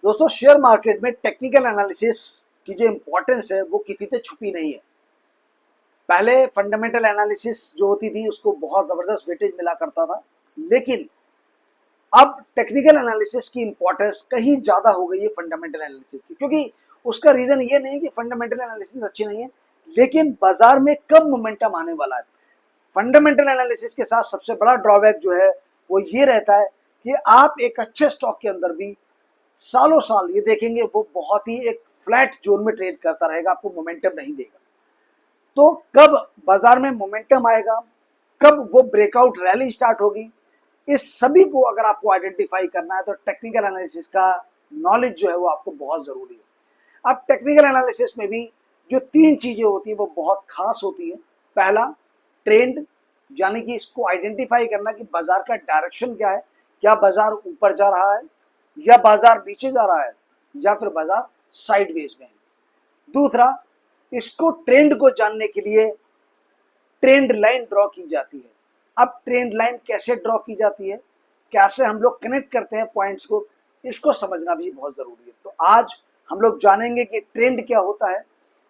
दोस्तों share market में technical analysis की जो इम्पोर्टेंस है वो किसी से छुपी नहीं है। पहले फंडामेंटल एनालिसिस जो होती थी उसको बहुत ज़बरदस्त वेटेज मिला करता था, लेकिन अब टेक्निकल एनालिसिस की इम्पोर्टेंस कहीं ज़्यादा हो गई है फंडामेंटल एनालिसिस की, क्योंकि उसका रीज़न ये नहीं कि फंडामेंटल एनालिसिस अच्छी नहीं है, लेकिन बाजार में कब मोमेंटम आने वाला है। फंडामेंटल एनालिसिस के साथ सबसे बड़ा ड्रॉबैक जो है वो ये रहता है कि आप एक अच्छे स्टॉक के अंदर भी सालों साल ये देखेंगे वो बहुत ही एक फ्लैट जोन में ट्रेड करता रहेगा, आपको मोमेंटम नहीं देगा। तो कब बाजार में मोमेंटम आएगा, कब वो ब्रेकआउट रैली स्टार्ट होगी, इस सभी को अगर आपको आइडेंटिफाई करना है तो टेक्निकल एनालिसिस का नॉलेज जो है वो आपको बहुत ज़रूरी है। अब टेक्निकल एनालिसिस में भी जो तीन चीज़ें होती हैं वो बहुत खास होती है। पहला, ट्रेंड, यानी कि इसको आइडेंटिफाई करना कि बाजार का डायरेक्शन क्या है, क्या बाजार ऊपर जा रहा है या बाजार नीचे जा रहा है या फिर बाजार साइडवेज में है। दूसरा, इसको ट्रेंड को जानने के लिए ट्रेंड लाइन ड्रॉ की जाती है। अब ट्रेंड लाइन कैसे ड्रॉ की जाती है, कैसे हम लोग कनेक्ट करते हैं पॉइंट्स को, इसको समझना भी बहुत ज़रूरी है। तो आज हम लोग जानेंगे कि ट्रेंड क्या होता है,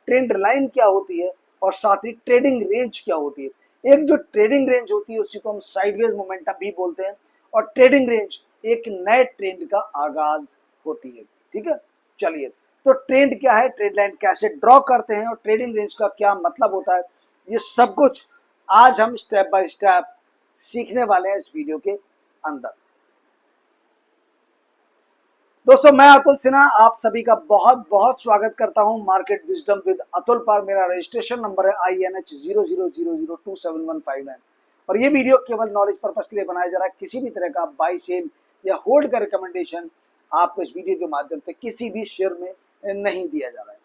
ट्रेंड लाइन क्या होती है और साथ ही ट्रेडिंग रेंज क्या होती है। एक जो ट्रेडिंग रेंज होती है उसी को हम साइडवेज मोमेंटम भी बोलते हैं, और ट्रेडिंग रेंज एक नए ट्रेंड का आगाज होती है। ठीक है, चलिए, तो ट्रेंड क्या है, ट्रेड लाइन कैसे ड्रॉ करते हैं और ट्रेडिंग रेंज का क्या मतलब होता है, ये सब कुछ आज हम स्टेप बाय स्टेप सीखने वाले हैं इस वीडियो के अंदर। दोस्तों मैं अतुल सिन्हा आप सभी का बहुत बहुत स्वागत करता हूं मार्केट विजडम विद अतुल पर। मेरा रजिस्ट्रेशन नंबर है INH00002715 और ये वीडियो केवल नॉलेज पर्पस के लिए बनाया जा रहा है। किसी भी तरह का बाई सेल या होल्ड का रिकमेंडेशन आपको इस वीडियो के माध्यम से किसी भी शेयर में नहीं दिया जा रहा है।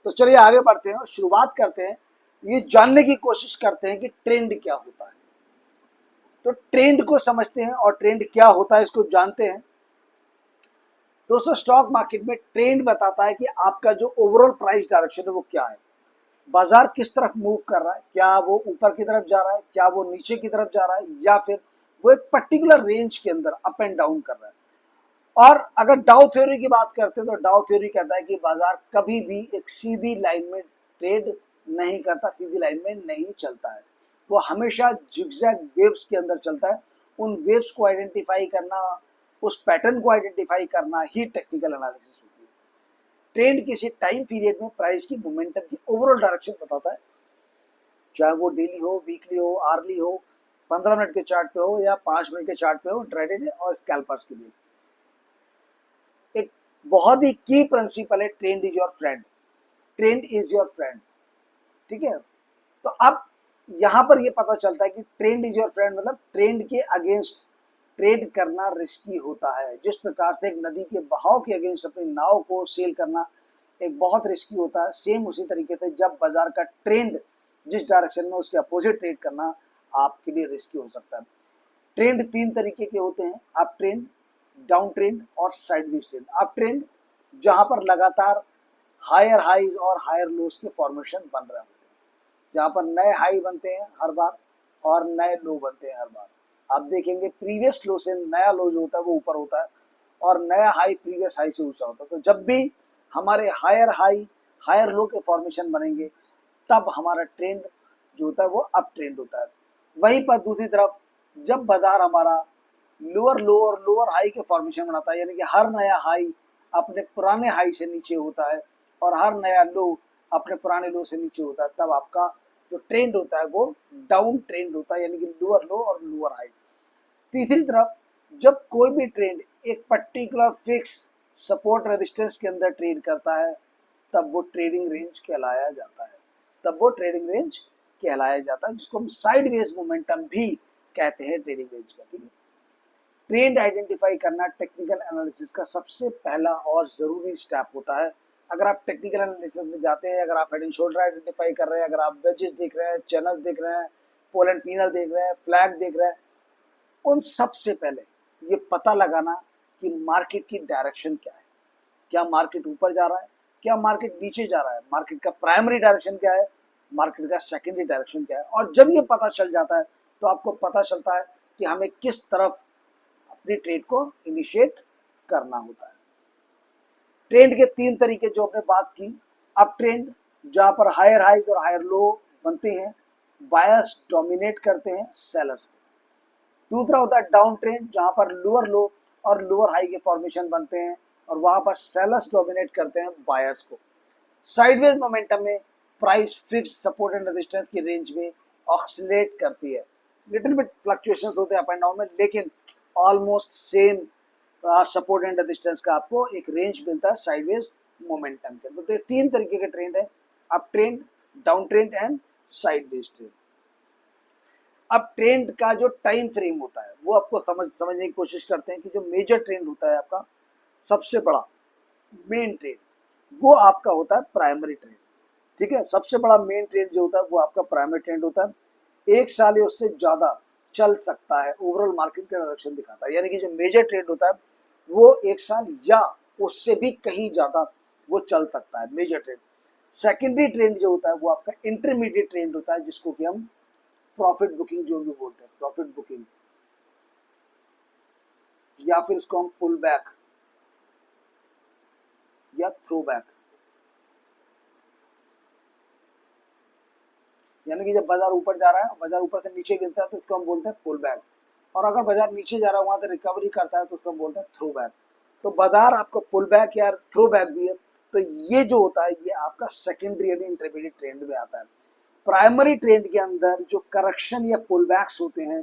तो चलिए आगे बढ़ते हैं और शुरुआत करते हैं, ये जानने की कोशिश करते हैं कि ट्रेंड क्या होता है। तो ट्रेंड को समझते हैं और ट्रेंड क्या होता है इसको जानते हैं। दोस्तों स्टॉक मार्केट में ट्रेंड बताता है कि आपका जो ओवरऑल प्राइस डायरेक्शन है वो क्या है, बाजार किस तरफ मूव कर रहा है, क्या वो ऊपर की तरफ जा रहा है, क्या वो नीचे की तरफ जा रहा है, या फिर वो एक पर्टिकुलर रेंज के अंदर अप एंड डाउन कर रहा है। और अगर डाउ थ्योरी की बात करते हैं तो डाउ थ्योरी कहता है कि बाजार कभी भी एक सीधी लाइन में ट्रेड नहीं करता, सीधी लाइन में नहीं चलता है, वो हमेशा जिगजैग वेव्स के अंदर चलता है। उन वेव्स को आइडेंटिफाई करना, उस पैटर्न को आइडेंटिफाई करना ही टेक्निकल एनालिसिस होती है। ट्रेंड किसी टाइम पीरियड में प्राइस की मोमेंटम की ओवरऑल डायरेक्शन बताता है, चाहे वो डेली हो, वीकली हो, आर्ली हो, 15 मिनट के चार्ट पे हो या 5 मिनट के चार्ट पे हो, इंट्राडे और स्कैल्पर्स के लिए। एक बहुत ही की प्रिंसिपल है, trend is your friend, trend is your friend. ठीक है, तो अब यहां पर ये पता चलता है कि ट्रेंड इज योर फ्रेंड मतलब ट्रेंड के अगेंस्ट ट्रेड करना रिस्की होता है। जिस प्रकार से एक नदी के बहाव के अगेंस्ट अपनी नाव को सेल करना एक बहुत रिस्की होता है, सेम उसी तरीके से जब बाजार का ट्रेंड जिस डायरेक्शन में उसके अपोजिट ट्रेड करना आपके लिए रिस्की हो सकता है। ट्रेंड तीन तरीके के होते हैं, अप ट्रेंड, डाउन ट्रेंड और साइडवेज ट्रेंड। अप ट्रेंड जहां पर लगातार हायर हाईज और हायर लोस के फॉर्मेशन बन रहे होते हैं, जहां पर नए हाई बनते हैं हर बार और नए लो बनते हैं हर बार। आप देखेंगे प्रीवियस लो से नया लो जो होता है वो ऊपर होता है और नया हाई प्रीवियस हाई से ऊंचा होता है। तो जब भी हमारे हायर हाई हायर लो के फॉर्मेशन बनेंगे तब हमारा ट्रेंड जो होता है वो अप ट्रेंड होता है। वहीं पर दूसरी तरफ जब बाजार हमारा लोअर लो और लोअर हाई के फॉर्मेशन बनाता है, यानी कि हर नया हाई अपने पुराने हाई से नीचे होता है और हर नया लो अपने पुराने लो से नीचे होता है, तब आपका जो ट्रेंड होता है वो डाउन ट्रेंड होता है, यानी कि लोअर लो और लोअर हाई। तीसरी तरफ जब कोई भी ट्रेंड एक पर्टिकुलर फिक्स सपोर्ट रेजिस्टेंस के अंदर ट्रेड करता है तब वो ट्रेडिंग रेंज कहलाया जाता है, तब वो ट्रेडिंग रेंज कहलाया जाता है, जिसको हम साइडवेज मोमेंटम भी कहते हैं ट्रेडिंग रेंज का। ठीक है, ट्रेंड आइडेंटिफाई करना टेक्निकल एनालिसिस का सबसे पहला और ज़रूरी स्टेप होता है। अगर आप टेक्निकल एनालिसिस में जाते हैं, अगर आप हेड एंड शोल्डर आइडेंटिफाई कर रहे हैं, अगर आप वेजेस देख रहे हैं, चैनल देख रहे हैं, पोल एंड पीनल देख रहे हैं, फ्लैग देख रहे हैं, उन सबसे पहले ये पता लगाना कि मार्केट की डायरेक्शन क्या है, क्या मार्केट ऊपर जा रहा है, क्या मार्केट नीचे जा रहा है, मार्केट का प्राइमरी डायरेक्शन क्या है, मार्केट का सेकेंडरी डायरेक्शन क्या है। और जब ये पता चल जाता है तो आपको पता चलता है कि हमें किस तरफ अपनी ट्रेड को इनिशिएट करना होता है। ट्रेंड के तीन तरीके जो हमने बात की, अप ट्रेंड जहां पर हायर हाइज और हायर लो बनते हैं, बायर्स डोमिनेट करते हैं सेलर्स को। दूसरा होता है डाउन ट्रेंड जहां पर लोअर लो और लोअर हाई के फॉर्मेशन बनते हैं और वहां पर सेलर्स डोमिनेट करते हैं बायर्स को। साइडवेज मोमेंटम में price fix support and resistance की रेंज में ऑक्सिलेट करती है, लिटिल बिट फ्लक्चुएशंस होते हैं अप एंड डाउन में, लेकिन almost same support and resistance का आपको एक रेंज मिलता है साइडवेज मोमेंटम के। तो ये तीन तरीके के ट्रेंड है, up trend, down trend and sideways trend. अब ट्रेंड का जो टाइम फ्रेम होता है वो आपको समझने की कोशिश करते हैं कि जो मेजर ट्रेंड होता है आपका, सबसे बड़ा मेन ट्रेंड, वो आपका होता है प्राइमरी ट्रेंड। ठीक है, सबसे बड़ा मेन ट्रेंड जो होता है वो आपका प्राइमरी ट्रेंड होता है, एक साल या उससे ज्यादा चल सकता है, ओवरऑल मार्केट का डायरेक्शन दिखाता है। यानी कि जो मेजर ट्रेंड होता है वो एक साल या उससे भी कहीं ज्यादा वो चल सकता है, मेजर ट्रेंड। सेकेंडरी ट्रेंड जो होता है वो आपका इंटरमीडिएट ट्रेंड होता है, जिसको कि हम प्रॉफिट बुकिंग जो भी बोलते हैं, प्रॉफिट बुकिंग, या फिर उसको हम पुल बैक या थ्रो बैक। यानी कि जब बाजार ऊपर जा रहा है, बाजार ऊपर से नीचे गिरता है तो उसको हम बोलते हैं पुल बैक, और अगर बाजार नीचे जा रहा है वहां से रिकवरी करता है तो उसको हम बोलते हैं थ्रो बैक। तो बाजार आपका पुल बैक या थ्रो बैक भी है। तो ये जो होता है ये आपका सेकेंडरी यानी इंटरमीडिएट ट्रेंड में आता है। प्राइमरी ट्रेंड के अंदर जो करेक्शन या पुल बैक्स होते हैं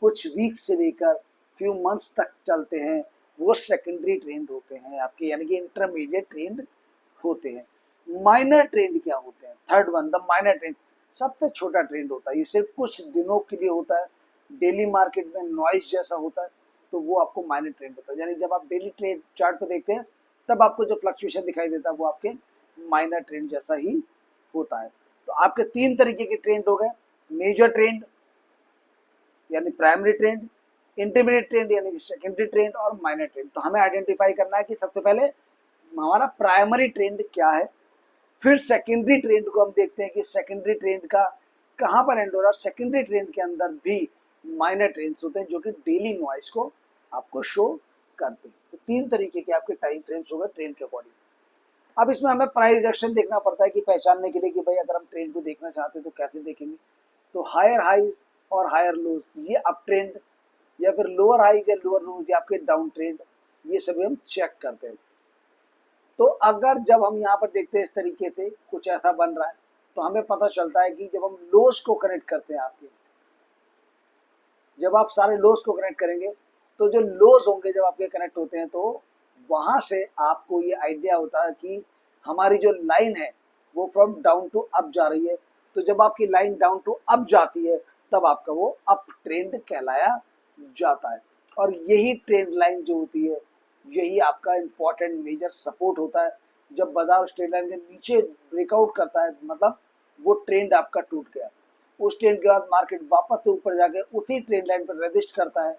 कुछ वीक से लेकर फ्यू मंथ्स तक चलते हैं, वो सेकेंडरी ट्रेंड होते हैं आपके, यानी कि इंटरमीडिएट ट्रेंड होते हैं। माइनर ट्रेंड क्या होते हैं? Third one, the minor trend, सबसे छोटा ट्रेंड होता है, ये सिर्फ कुछ दिनों के लिए होता है, डेली मार्केट में नॉइस जैसा होता है, तो वो आपको माइनर ट्रेंड होता है। यानी जब आप डेली ट्रेंड चार्ट पे देखते हैं तब आपको जो फ्लक्चुएशन दिखाई देता है वो आपके माइनर ट्रेंड जैसा ही होता है। तो आपके तीन तरीके के ट्रेंड हो गए, मेजर ट्रेंड यानी प्राइमरी ट्रेंड, इंटरमीडिएट ट्रेंड यानी कि सेकेंडरी ट्रेंड, और माइनर ट्रेंड। तो हमें आइडेंटिफाई करना है कि सबसे पहले हमारा प्राइमरी ट्रेंड क्या है, फिर सेकेंडरी ट्रेंड को हम देखते हैं कि सेकेंडरी ट्रेंड का कहाँ पर एंड हो रहा है। सेकेंडरी ट्रेंड के अंदर भी माइनर ट्रेंड्स होते हैं जो कि डेली नॉइस को आपको शो करते हैं। तो तीन तरीके के आपके टाइम फ्रेम्स हो गए ट्रेंड के अकॉर्डिंग। अब इसमें हमें प्राइस एक्शन देखना पड़ता है कि पहचानने के लिए कि भाई अगर हम ट्रेंड को देखना चाहते हैं तो कैसे देखेंगे। तो हायर हाइज और हायर लोज ये अप ट्रेंड, या फिर लोअर हाइज या लोअर लोज ये आपके डाउन ट्रेंड, ये सभी हम चेक करते हैं। तो अगर जब हम यहाँ पर देखते हैं इस तरीके से कुछ ऐसा बन रहा है तो हमें पता चलता है कि जब हम लोज को कनेक्ट करते हैं आपके, जब आप सारे लोज को कनेक्ट करेंगे तो जो लोज होंगे जब आपके कनेक्ट होते हैं तो वहां से आपको ये आइडिया होता है कि हमारी जो लाइन है वो फ्रॉम डाउन टू अप जा रही है। तो जब आपकी लाइन डाउन टू अप जाती है तब आपका वो अप ट्रेंड कहलाया जाता है। और यही ट्रेंड लाइन जो होती है यही आपका इंपॉर्टेंट मेजर सपोर्ट होता है। जब बाजार उस ट्रेंड लाइन के नीचे ब्रेकआउट करता है मतलब वो ट्रेंड आपका टूट गया, उस ट्रेंड के बाद मार्केट वापस से ऊपर जाके उसी ट्रेंड लाइन पर रजिस्ट करता है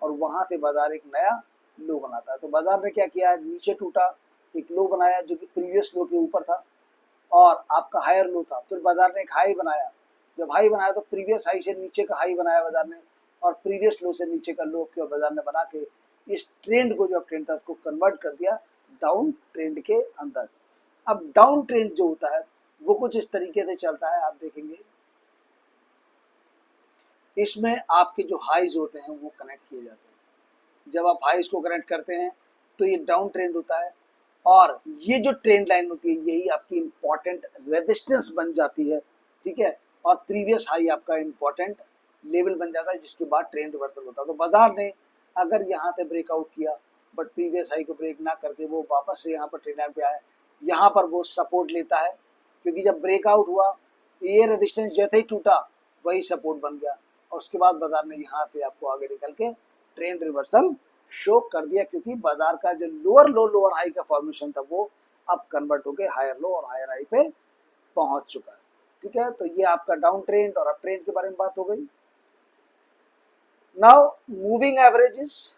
और वहां से बाजार एक नया लो बनाता है। तो बाजार ने क्या किया, नीचे टूटा, एक लो बनाया जो कि प्रीवियस लो के ऊपर था और आपका हायर लो था, फिर बाजार ने एक हाई बनाया, जब हाई बनाया तो प्रीवियस हाई से नीचे का हाई बनाया बाजार ने, और प्रीवियस लो से नीचे का लो के बाजार ने बना के इस ट्रेंड को जो ट्रेंड था उसको कन्वर्ट कर दिया डाउन ट्रेंड के अंदर। अब डाउन ट्रेंड जो होता है वो कुछ इस तरीके से चलता है, आप देखेंगे इसमें आपके जो हाइज होते हैं वो कनेक्ट किए जाते हैं। जब आप हाइज को कनेक्ट करते हैं तो ये डाउन ट्रेंड होता है और ये जो ट्रेंड लाइन होती है यही आपकी इंपॉर्टेंट रेजिस्टेंस बन जाती है। ठीक है, और प्रीवियस हाई आपका इंपॉर्टेंट लेवल बन जाता है जिसके बाद ट्रेंड रिवर्सल होता है। तो बाजार ने अगर यहाँ से ब्रेकआउट किया बट प्रीवियस हाई को ब्रेक ना करके वो वापस से यहाँ पर ट्रेंड लाइन पे आया, यहाँ पर वो सपोर्ट लेता है क्योंकि जब ब्रेकआउट हुआ ये रेजिस्टेंस जैसे ही टूटा वही सपोर्ट बन गया और उसके बाद बाजार ने यहाँ पे आपको आगे निकल के ट्रेंड रिवर्सल शो कर दिया क्योंकि बाजार का जो लोअर लो लोअर हाई का फॉर्मेशन था वो अब कन्वर्ट होकर हायर लो और हायर हाई पे पहुंच चुका है। ठीक है, तो ये आपका डाउन ट्रेंड और अप ट्रेंड के बारे में बात हो गई। Now moving averages,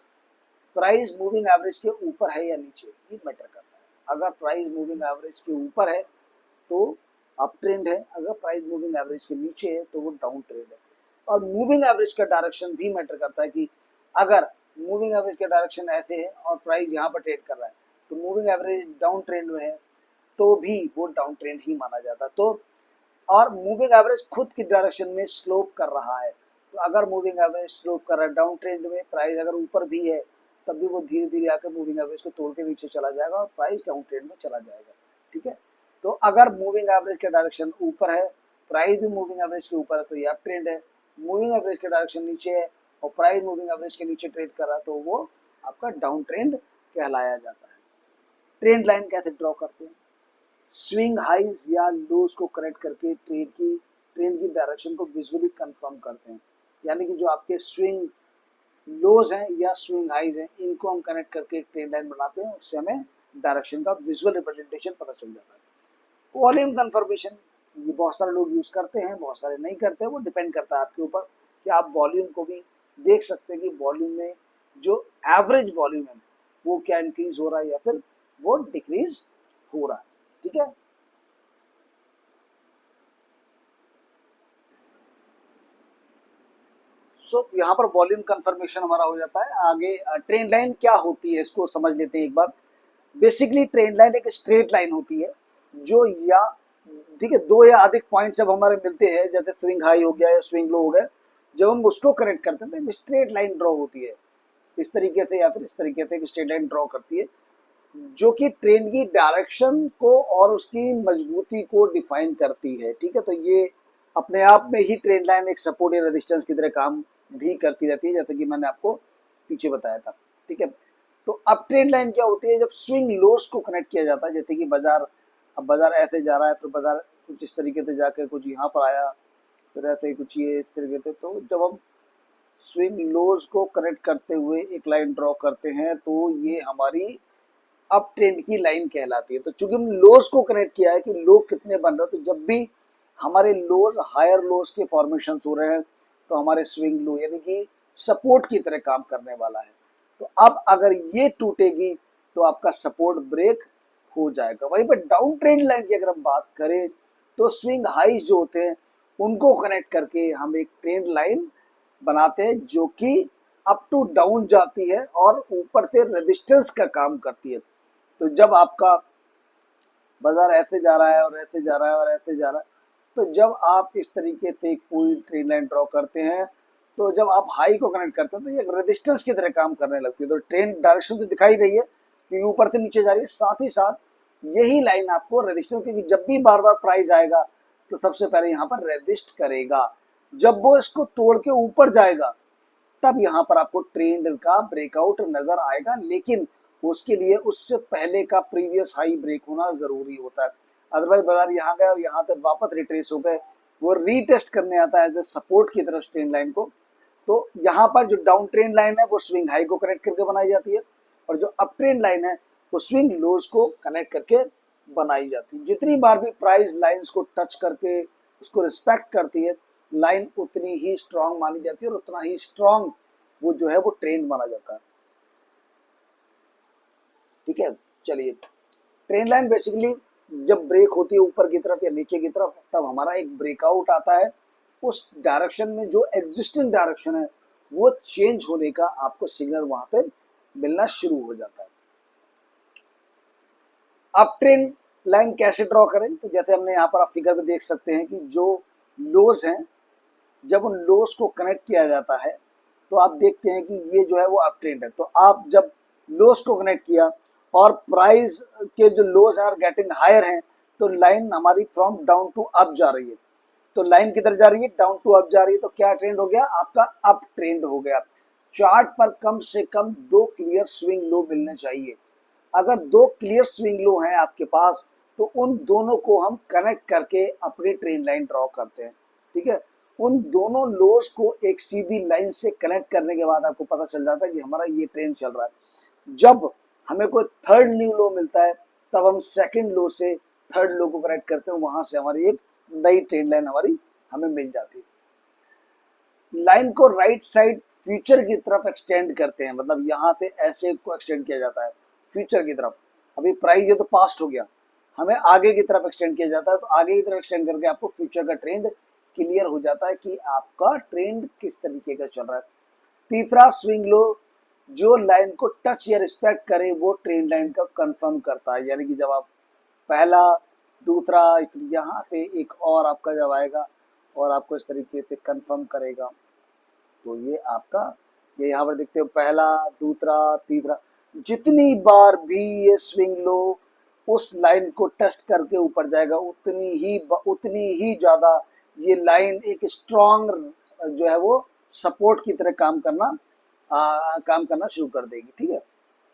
price moving average के ऊपर है या नीचे ये मैटर करता है। अगर प्राइस मूविंग एवरेज के ऊपर है तो अप ट्रेंड है, अगर प्राइस मूविंग एवरेज के नीचे है तो वो डाउन ट्रेंड है। और मूविंग एवरेज का डायरेक्शन भी मैटर करता है कि अगर मूविंग एवरेज का डायरेक्शन ऐसे है और प्राइस यहाँ पर ट्रेड कर रहा है तो मूविंग एवरेज डाउन ट्रेंड में है तो भी वो डाउन ट्रेंड ही माना जाता है। तो और मूविंग एवरेज खुद की डायरेक्शन में स्लोप कर रहा है, तो अगर मूविंग एवरेज स्लोप कर रहा है डाउन ट्रेंड में, प्राइस अगर ऊपर भी है तब भी वो धीरे धीरे आकर मूविंग एवरेज को तोड़ के नीचे चला जाएगा और प्राइस डाउन ट्रेंड में चला जाएगा। ठीक है, तो अगर मूविंग एवरेज का डायरेक्शन ऊपर है, प्राइस भी मूविंग एवरेज के ऊपर है तो ये अप ट्रेंड है। मूविंग एवरेज का डायरेक्शन नीचे है और प्राइस मूविंग एवरेज के नीचे ट्रेड कर रहा है तो वो आपका डाउन ट्रेंड कहलाया जाता है। ट्रेंड लाइन कैसे ड्रॉ करते हैं? स्विंग हाइज या लोज को करेक्ट करके ट्रेंड की डायरेक्शन को विजुअली कंफर्म करते हैं, यानी कि जो आपके स्विंग लोज हैं या स्विंग हाइज हैं इनको हम कनेक्ट करके एक ट्रेंड लाइन बनाते हैं, उससे हमें डायरेक्शन का विजुअल रिप्रेजेंटेशन पता चल जाता है। वॉल्यूम कंफर्मेशन ये बहुत सारे लोग यूज करते हैं, बहुत सारे नहीं करते, वो डिपेंड करता है आपके ऊपर कि आप वॉल्यूम को भी देख सकते हैं कि वॉल्यूम में जो एवरेज वॉल्यूम है वो क्या इंक्रीज हो रहा है या फिर वो डिक्रीज हो रहा है। ठीक है, सो यहाँ पर वॉल्यूम कंफर्मेशन हमारा हो जाता है। आगे ट्रेंड लाइन क्या होती है इसको समझ लेते हैं एक बार। बेसिकली ट्रेंड लाइन एक स्ट्रेट लाइन होती है जो या ठीक है दो या अधिक पॉइंट जब हमारे मिलते हैं, जैसे स्विंग हाई हो गया या स्विंग लो हो गया, जब हम उसको कनेक्ट करते हैं तो एक स्ट्रेट लाइन ड्रॉ होती है इस तरीके से या फिर इस तरीके से एक स्ट्रेट लाइन ड्रॉ करती है जो कि ट्रेंड की डायरेक्शन को और उसकी मजबूती को डिफाइन करती है। ठीक है, तो ये अपने आप में ही ट्रेंड लाइन एक सपोर्ट या रेजिस्टेंस की तरह काम भी करती रहती है, जैसे कि मैंने आपको पीछे बताया था। ठीक है, तो अब ट्रेंड लाइन क्या होती है? जब स्विंग लोस को कनेक्ट किया जाता है, जैसे कि बाजार, अब बाजार ऐसे जा रहा है, फिर बाजार कुछ इस तरीके से जाकर कुछ यहाँ पर आया, फिर ऐसे ही कुछ ये इस तरीके से, तो जब हम स्विंग लोज को कनेक्ट करते हुए एक लाइन ड्रॉ करते हैं तो ये हमारी अप ट्रेंड की लाइन कहलाती है। तो चूंकि हम लोज को कनेक्ट किया है कि लो कितने बन रहे हैं, तो जब भी हमारे लोज हायर लोज के फॉर्मेशन हो रहे हैं तो हमारे स्विंग लो यानी कि सपोर्ट की तरह काम करने वाला है। तो अब अगर ये टूटेगी तो आपका सपोर्ट ब्रेक हो जाएगा। वहीं पर डाउन ट्रेंड लाइन की अगर हम बात करें तो स्विंग हाइज जो होते हैं उनको कनेक्ट करके हम एक ट्रेंड लाइन बनाते हैं जो कि अप टू डाउन जाती है और ऊपर से रेजिस्टेंस का काम करती है। तो जब आपका बाजार ऐसे जा रहा है और ऐसे जा रहा है और ऐसे जा रहा है, तो जब आप इस तरीके से कोई ट्रेंड लाइन ड्रॉ करते हैं तो जब आप हाई को कनेक्ट करते हैं तो ये रेजिस्टेंस की तरह काम करने लगती है। तो ट्रेंड डायरेक्शन तो दिखाई रही है कि ऊपर से नीचे जा रही है, साथ ही साथ यही लाइन आपको रेजिस्टेंस, क्योंकि जब भी बार बार प्राइस आएगा तो सबसे पहले यहाँ पर रेजिस्ट करेगा, जब वो इसको तोड़ के ऊपर जाएगा तब यहाँ पर आपको ट्रेंड का ब्रेकआउट नजर आएगा, लेकिन उसके लिए उससे पहले का प्रीवियस हाई ब्रेक होना जरूरी होता है। अदरवाइज बाजार यहाँ गए और यहाँ तक वापस रिट्रेस हो गए, वो रीटेस्ट करने आता है एज ए सपोर्ट की तरफ ट्रेंड लाइन को। तो यहाँ पर जो डाउन ट्रेंड लाइन है वो स्विंग हाई को कनेक्ट करके बनाई जाती है और जो अप ट्रेंड लाइन है वो स्विंग लोज को कनेक्ट करके बनाई जाती है। जितनी बार भी प्राइस लाइंस को टच करके उसको रिस्पेक्ट करती है, लाइन उतनी ही स्ट्रांग मानी जाती है और उतना ही स्ट्रांग वो जो है वो ट्रेंड माना जाता है। ठीक है, चलिए, ट्रेंड लाइन बेसिकली जब ब्रेक होती है ऊपर की तरफ या नीचे की तरफ तब हमारा एक ब्रेकआउट आता है, उस डायरेक्शन में जो एग्जिस्टिंग डायरेक्शन है वो चेंज होने का आपको सिग्नल वहां पे मिलना शुरू हो जाता है। अब ट्रेंड लाइन कैसे ड्रॉ करें? तो जैसे हमने यहाँ पर आप फिगर में देख सकते हैं कि जो लोज हैं जब उन लोज को कनेक्ट किया जाता है तो आप देखते हैं कि ये जो है वो अप ट्रेंड है। तो आप जब लोज को कनेक्ट किया और प्राइस के जो लोज आर गेटिंग हायर हैं तो लाइन हमारी फ्रॉम डाउन टू अप जा रही है, तो लाइन किधर जा रही है? डाउन टू अप जा रही है। तो क्या ट्रेंड हो गया? आपका अप ट्रेंड हो गया। चार्ट पर कम से कम 2 क्लियर स्विंग लो मिलने चाहिए। अगर 2 क्लियर स्विंग लो हैं आपके पास तो उन दोनों को हम कनेक्ट करके अपनी ट्रेंड लाइन ड्रॉ करते हैं। ठीक है, उन दोनों लोज को एक सीधी लाइन से कनेक्ट करने के बाद आपको पता चल जाता है कि हमारा ये ट्रेंड चल रहा है। जब हमें कोई थर्ड न्यू लो मिलता है तब हम सेकंड लो से थर्ड लो को कनेक्ट करते हैं, वहां से हमारी एक नई ट्रेंड लाइन हमारी हमें मिल जाती है। लाइन को राइट साइड फ्यूचर की तरफ एक्सटेंड करते हैं, मतलब यहाँ से ऐसे को एक्सटेंड किया जाता है फ्यूचर की तरफ। अभी प्राइस ये तो पास्ट हो गया, हमें आगे की तरफ एक्सटेंड किया जाता है, तो आगे की तरफ एक्सटेंड करके आपको फ्यूचर का ट्रेंड क्लियर हो जाता है कि आपका ट्रेंड किस तरीके का चल रहा है। तीसरा स्विंग लो जो लाइन को टच या रिस्पेक्ट करे वो ट्रेंड लाइन का कंफर्म करता है। यानी कि जब आप पहला, दूसरा, फिर यहाँ पे एक और आपका जब आएगा और आपको इस तरीके से कंफर्म करेगा, तो ये आपका, ये यहाँ पर देखते हो पहला, दूसरा, तीसरा, जितनी बार भी ये स्विंग लो उस लाइन को टेस्ट करके ऊपर जाएगा, उतनी ही ज्यादा ये लाइन एक स्ट्रॉन्ग जो है वो सपोर्ट की तरह काम करना शुरू कर देगी। ठीक है,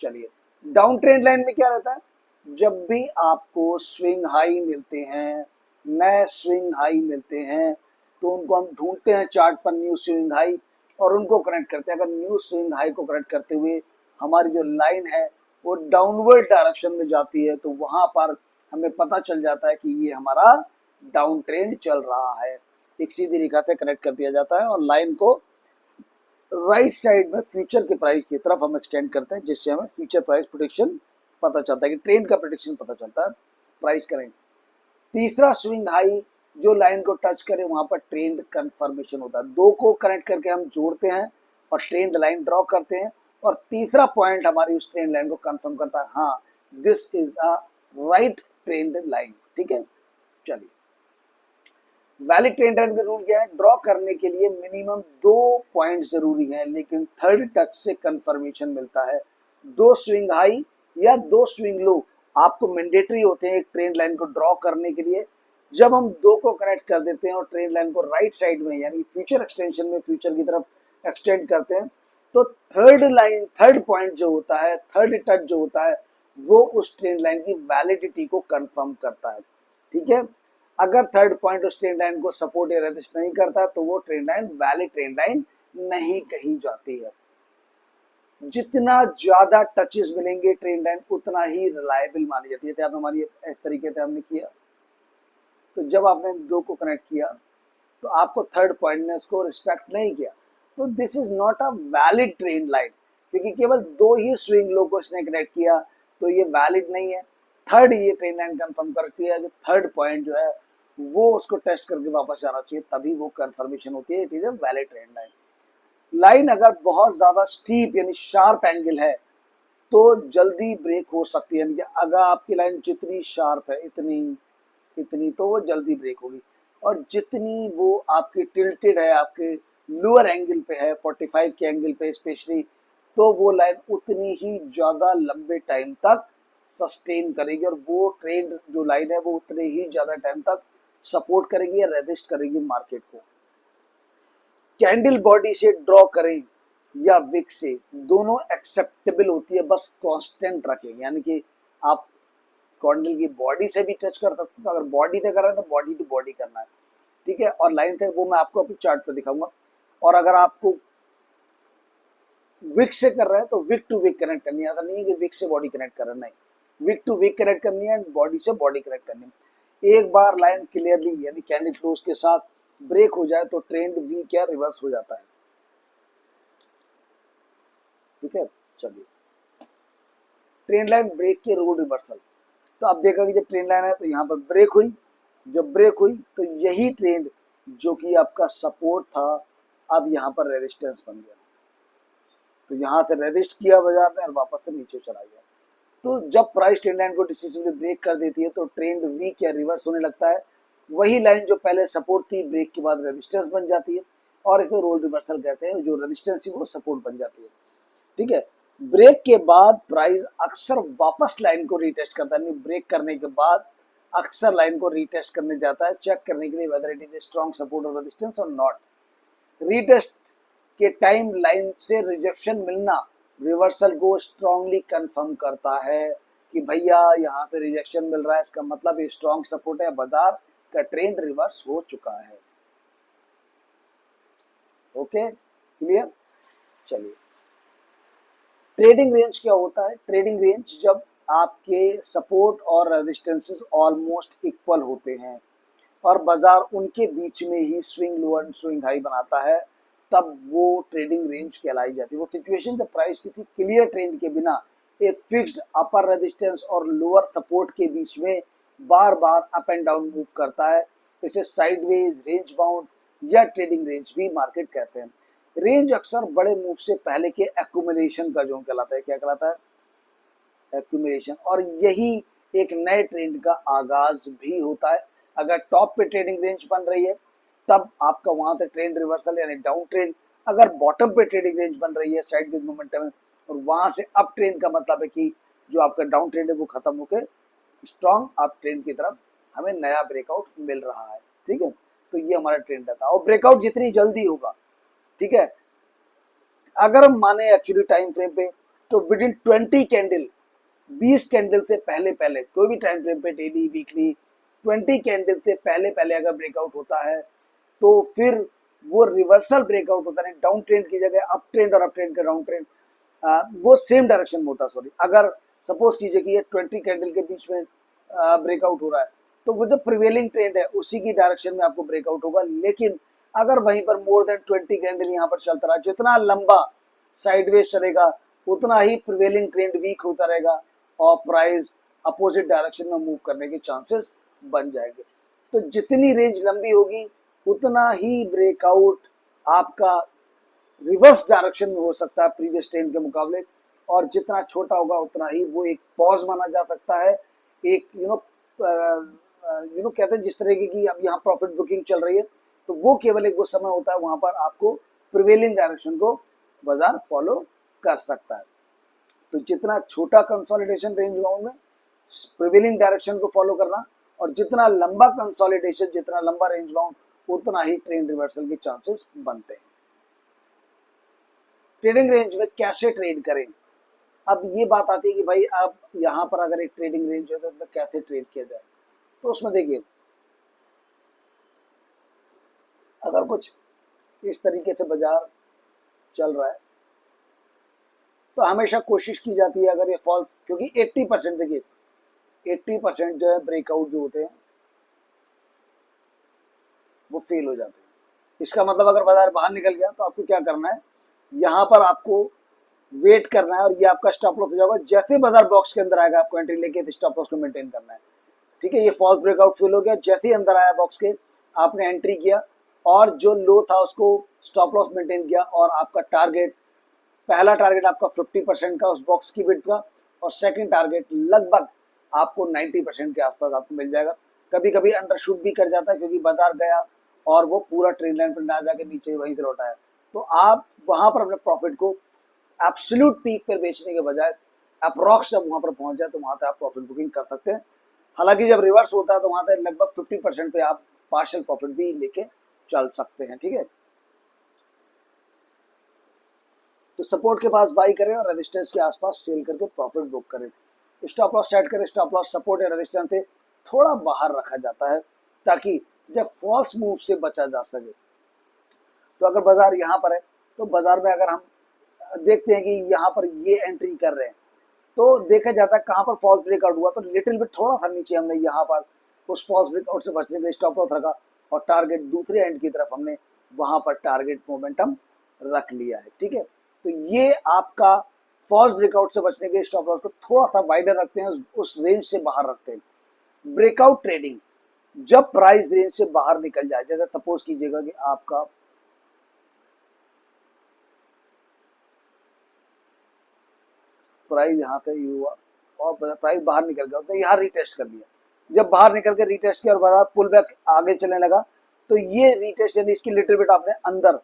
चलिए डाउन ट्रेंड लाइन में क्या रहता है, जब भी आपको स्विंग हाई मिलते हैं, नए स्विंग हाई मिलते हैं, तो उनको हम ढूंढते हैं चार्ट पर न्यू स्विंग हाई और उनको कनेक्ट करते हैं। अगर न्यू स्विंग हाई को कनेक्ट करते हुए हमारी जो लाइन है वो डाउनवर्ड डायरेक्शन में जाती है, तो वहां पर हमें पता चल जाता है कि ये हमारा डाउन ट्रेंड चल रहा है। एक सीधी रेखा से कनेक्ट कर दिया जाता है और लाइन को राइट साइड में फ्यूचर के प्राइस की तरफ हम एक्सटेंड करते हैं, जिससे हमें फ्यूचर प्राइस प्रेडिक्शन पता चलता है, कि ट्रेंड का प्रेडिक्शन पता चलता है प्राइस करेंट। तीसरा स्विंग हाई जो लाइन को टच करे वहां पर ट्रेंड कंफर्मेशन होता है। दो को कनेक्ट करके हम जोड़ते हैं और ट्रेंड लाइन ड्रॉ करते हैं, और तीसरा पॉइंट हमारी उस ट्रेंड लाइन को कंफर्म करता है, हाँ this is a right trend line. ठीक है, चलिए वैलिड ट्रेंड लाइन का रूल क्या है, ड्रॉ करने के लिए मिनिमम 2 पॉइंट जरूरी हैं, लेकिन थर्ड टच से कंफर्मेशन मिलता है। 2 स्विंग हाई या 2 स्विंग लो आपको मैंडेटरी होते हैं एक ट्रेंड लाइन को ड्रॉ करने के लिए। जब हम 2 को कनेक्ट कर देते हैं और ट्रेंड लाइन को राइट साइड में यानी फ्यूचर एक्सटेंशन में फ्यूचर की तरफ एक्सटेंड करते हैं, तो थर्ड पॉइंट जो होता है, थर्ड टच जो होता है, वो उस ट्रेंड लाइन की वैलिडिटी को कंफर्म करता है। ठीक है, अगर थर्ड पॉइंट उस ट्रेंड लाइन को सपोर्ट या रेजिस्ट नहीं करता तो वो trend line valid trend line नहीं कही जाती है। जितना ज्यादा टचेस मिलेंगे ट्रेंड लाइन उतना ही रिलायबल मानी जाती है। तो आपने हमारी इस तरीके से हमने किया, तो जब आपने 2 को कनेक्ट किया तो आपको थर्ड पॉइंट ने उसको रिस्पेक्ट नहीं किया, तो this is not a valid trend line, क्योंकि केवल 2 ही स्विंग लो को इसने कनेक्ट किया तो ये वैलिड नहीं है। थर्ड ये ट्रेंड लाइन कंफर्म करती है कि थर्ड पॉइंट जो है वो उसको टेस्ट करके वापस आना चाहिए, तभी वो कंफर्मेशन होती है, it is a valid trend line. Line अगर बहुत ज्यादा स्टीप यानी शार्प एंगल है तो जल्दी ब्रेक हो सकती है, यानी कि अगर आपकी लाइन जितनी शार्प है इतनी तो वो जल्दी ब्रेक होगी, और जितनी वो आपकी टिल्टेड है, आपके लोअर एंगल पे है 45 के एंगल पे स्पेशली, तो वो लाइन उतनी ही ज्यादा लंबे टाइम तक सस्टेन करेगी, और वो ट्रेंड जो लाइन है वो उतने ही ज्यादा टाइम तक सपोर्ट करेगी या रेजिस्ट करेगी मार्केट को। कैंडल बॉडी से ड्रॉ करें या विक से, दोनों एक्सेप्टेबल होती है, बस कांस्टेंट रखें। यानी कि आप कैंडल की बॉडी से भी टच कर सकते हो, अगर बॉडी पे कर रहे हैं तो बॉडी टू बॉडी करना है। ठीक है, और लाइन से वो मैं आपको अभी चार्ट पे दिखाऊंगा। और अगर आपको विक से कर रहे हैं तो विक टू विक कनेक्ट करनी है, ऐसा नहीं है कि विक से बॉडी कनेक्ट कर रहा है, नहीं, विक टू विक कनेक्ट करनी है, बॉडी से बॉडी कनेक्ट करनी है। एक बार लाइन क्लियरली यानी कैंडल क्लोज के साथ ब्रेक हो जाए तो ट्रेंड वी क्या रिवर्स हो जाता है। ठीक है, चलिए ट्रेंड लाइन ब्रेक के रोल रिवर्सल। तो आप देखा कि जब ट्रेंड लाइन है तो यहाँ पर ब्रेक हुई, जब ब्रेक हुई तो यही ट्रेंड जो कि आपका सपोर्ट था अब यहाँ पर रेजिस्टेंस बन गया, तो यहाँ से रेजिस्ट किया बाजार ने और वापस से नीचे चला गया। तो जब प्राइस ट्रेंड लाइन को डिसिसिवली ब्रेक कर देती है तो ट्रेंड वीक या रिवर्स होने लगता है। वही लाइन जो पहले सपोर्ट थी ब्रेक के बाद रेजिस्टेंस बन जाती है, और इसे रोल रिवर्सल कहते हैं। जो रेजिस्टेंस थी वो सपोर्ट बन जाती है। ठीक है, ब्रेक के बाद प्राइस अक्सर वापस लाइन को रीटेस्ट करता है, ब्रेक करने के बाद अक्सर लाइन को रीटेस्ट करने जाता है, चेक करने के लिए whether it is strong support और रेजिस्टेंस और नॉट। रीटेस्ट के टाइम लाइन से रिजेक्शन मिलना रिवर्सल को स्ट्रांगली कंफर्म करता है कि भैया यहाँ पे रिजेक्शन मिल रहा है, इसका मतलब ये स्ट्रॉन्ग सपोर्ट है, बाजार का ट्रेंड रिवर्स हो चुका है। Okay, clear. चलिए ट्रेडिंग रेंज क्या होता है, ट्रेडिंग रेंज जब आपके सपोर्ट और रेजिस्टेंसेस ऑलमोस्ट इक्वल होते हैं और बाजार उनके बीच में ही swing low and swing high बनाता है, तब वो ट्रेडिंग रेंज कहलाई जाती है। वो सिचुएशन जब प्राइस किसी क्लियर ट्रेंड के बिना एक फिक्स्ड अपर रेजिस्टेंस और लोअर सपोर्ट के बीच में बार बार अप एंड डाउन मूव करता है, इसे साइडवेज, रेंज बाउंड या ट्रेडिंग रेंज भी मार्केट कहते हैं। रेंज अक्सर बड़े मूव से पहले के एक्यूमुलेशन का जोन कहलाता है। क्या कहलाता है? एक्यूमुलेशन। और यही एक नए ट्रेंड का आगाज भी होता है। अगर टॉप पे ट्रेडिंग रेंज बन रही है तब आपका वहां से ट्रेंड रिवर्सल यानी डाउन ट्रेंड, अगर बॉटम पे ट्रेडिंग रेंज बन रही है साइडवेज मोमेंटम में और वहां से अप ट्रेंड का मतलब है कि जो आपका डाउन ट्रेंड है वो खत्म होकर स्ट्रॉन्ग अप ट्रेंड की तरफ हमें नया ब्रेकआउट मिल रहा है। ठीक है, तो ये हमारा ट्रेंड रहता है। और ब्रेकआउट जितनी जल्दी होगा, ठीक है, अगर हम माने एक्चुअली टाइम फ्रेम पे तो विद इन 20 कैंडल, 20 कैंडल से पहले पहले कोई भी टाइम फ्रेम पे, डेली, वीकली, 20 कैंडल से पहले पहले अगर ब्रेकआउट होता है तो फिर वो रिवर्सल ब्रेकआउट होता है। डाउन ट्रेंड की जगह अप ट्रेंड और अप ट्रेंड का डाउन ट्रेंड वो सेम डायरेक्शन में होता है। सॉरी, अगर सपोज कीजिए कि ये 20 कैंडल के बीच में ब्रेकआउट हो रहा है तो वो जो प्रिवेलिंग ट्रेंड है उसी की डायरेक्शन में आपको ब्रेकआउट होगा। लेकिन अगर वहीं पर मोर देन 20 कैंडल यहाँ पर चलता रहा, जितना लंबा साइडवेज चलेगा उतना ही प्रिवेलिंग ट्रेंड वीक होता रहेगा और प्राइस अपोजिट डायरेक्शन में मूव करने के चांसेस बन जाएंगे। तो जितनी रेंज लंबी होगी उतना ही ब्रेकआउट आपका रिवर्स डायरेक्शन में हो सकता है प्रीवियस ट्रेंड के मुकाबले, और जितना छोटा होगा उतना ही वो एक पॉज माना जा सकता है। एक कहते हैं जिस तरीके की अब यहाँ प्रॉफिट बुकिंग चल रही है तो वो केवल एक वो समय होता है वहां पर आपको प्रिवेलिंग डायरेक्शन को बाजार फॉलो कर सकता है। तो जितना छोटा कंसोलिडेशन रेंज बाउंड में प्रिवेलिंग डायरेक्शन को फॉलो करना, और जितना लंबा कंसोलिडेशन, जितना लंबा रेंज बाउंड, उतना ही ट्रेंड रिवर्सल के चांसेस बनते हैं। ट्रेडिंग रेंज में कैसे ट्रेड करें? अब ये बात आती है कि भाई अब यहाँ पर अगर एक ट्रेडिंग रेंज है तो उसमें कैसे ट्रेड किया जाए? तो उसमें देखिए, अगर कुछ इस तरीके से बाजार चल रहा है तो हमेशा कोशिश की जाती है, अगर ये फॉल्स, क्योंकि 80% देखिए 80% जो है ब्रेकआउट जो होते हैं वो फेल हो जाते हैं। इसका मतलब अगर बाजार बाहर निकल गया तो आपको क्या करना है, यहाँ पर आपको वेट करना है और ये आपका स्टॉप लॉस हो जाएगा। जैसे बाजार बॉक्स के अंदर आएगा आपको एंट्री लेके स्टॉप लॉस को मेंटेन करना है। ठीक है, ये फॉल्स ब्रेकआउट फेल हो गया, जैसे ही अंदर आया बॉक्स के आपने एंट्री किया और जो लो था उसको स्टॉप लॉस मेंटेन किया, और आपका टारगेट, पहला टारगेट आपका 50% का उस बॉक्स की विड्थ का, और सेकंड टारगेट लगभग आपको 90% के आसपास आपको मिल जाएगा। कभी कभी अंडरशूट भी कर जाता है क्योंकि बाजार गया और वो पूरा ट्रेंड लाइन पर ना जाके नीचे वहीं से लौटा है। तो आप वहां पर अपने प्रॉफिट को एब्सोल्यूट पीक पर बेचने के बजाय अप्रॉक्स जब वहां पर पहुंच जाए तो वहां से आप प्रॉफिट बुकिंग कर सकते हैं। हालांकि जब रिवर्स होता है तो वहां पर लगभग 50% पे आप पार्शियल प्रॉफिट भी लेके चल सकते हैं। ठीक है, तो सपोर्ट के पास बाई करें और रेजिस्टेंस के आसपास सेल करके प्रॉफिट बुक करें। स्टॉप लॉस सेट करें, स्टॉप लॉस सपोर्ट या रेजिस्टेंस से थोड़ा बाहर रखा जाता है ताकि जब फॉल्स मूव से बचा जा सके। तो अगर बाजार यहाँ पर है तो बाजार में अगर हम देखते हैं कि यहाँ पर ये एंट्री कर रहे हैं तो देखा जाता है कहाँ पर फॉल्स ब्रेकआउट हुआ तो लिटिल बिट थोड़ा सा नीचे हमने यहाँ पर उस फॉल्स ब्रेकआउट से बचने के लिए स्टॉप लॉस रखा और टारगेट दूसरे एंड की तरफ हमने वहां पर टारगेट मोमेंटम रख लिया है। ठीक है, तो ये आपका फॉल्स ब्रेकआउट से बचने के स्टॉप लॉस को थोड़ा सा वाइडर रखते हैं, उस रेंज से बाहर रखते हैं। ब्रेकआउट ट्रेडिंग, जब प्राइस रेंज से बाहर निकल जाए, जैसे सपोज कीजिएगा कि आपका प्राइस यहाँ पे हुआ और प्राइस बाहर निकल गया तो यहाँ रिटेस्ट कर लिया, जब बाहर निकल के रिटेस्ट किया और बाजार पुल बैक आगे चलने लगा तो ये रिटेस्ट यानी इसकी लिटिल बिट आपने अंदर,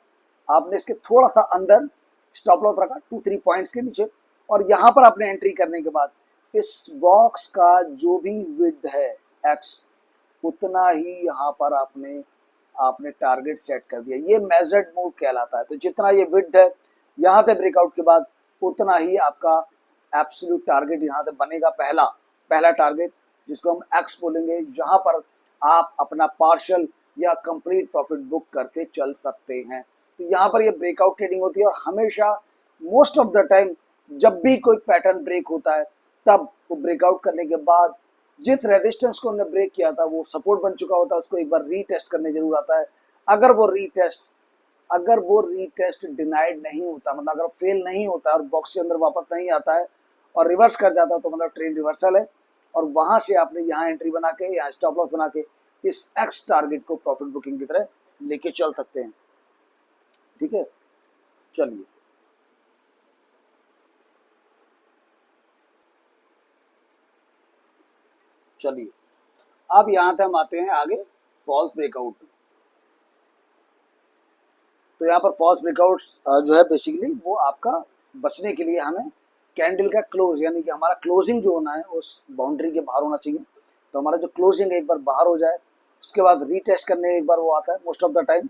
आपने इसके थोड़ा सा अंदर स्टॉप लॉस रखा 2-3 पॉइंट्स के नीचे, और यहाँ पर आपने एंट्री करने के बाद इस बॉक्स का जो भी विड्थ है एक्स, उतना ही यहाँ पर आपने टारगेट सेट कर दिया। ये मेजर्ड मूव कहलाता है। तो जितना ये विड्थ है यहाँ से ब्रेकआउट के बाद उतना ही आपका एब्सोल्यूट टारगेट यहाँ से बनेगा। पहला टारगेट जिसको हम एक्स बोलेंगे, यहाँ पर आप अपना पार्शियल या कंप्लीट प्रॉफिट बुक करके चल सकते हैं। तो यहाँ पर ये ब्रेकआउट ट्रेडिंग होती है और हमेशा मोस्ट ऑफ द टाइम जब भी कोई पैटर्न ब्रेक होता है तब वो ब्रेकआउट करने के बाद जिस रेजिस्टेंस को हमने ब्रेक किया था वो सपोर्ट बन चुका होता है, उसको एक बार रीटेस्ट करने जरूर आता है। अगर वो रीटेस्ट डिनाइड नहीं होता, मतलब अगर फेल नहीं होता और बॉक्स के अंदर वापस नहीं आता है और रिवर्स कर जाता है तो मतलब ट्रेंड रिवर्सल है, और वहां से आपने यहाँ एंट्री बना के या स्टॉप लॉस बना के इस एक्स टारगेट को प्रॉफिट बुकिंग की तरह लेके चल सकते हैं। ठीक है, चलिए चलिए अब यहाँ से हम आते हैं आगे फॉल्स ब्रेकआउट। तो यहाँ पर फॉल्स ब्रेकआउट्स जो है बेसिकली वो आपका बचने के लिए हमें कैंडल का क्लोज यानी कि हमारा क्लोजिंग जो होना है उस बाउंड्री के बाहर होना चाहिए। तो हमारा जो क्लोजिंग है एक बार बाहर हो जाए, उसके बाद रीटेस्ट करने एक बार वो आता है मोस्ट ऑफ द टाइम।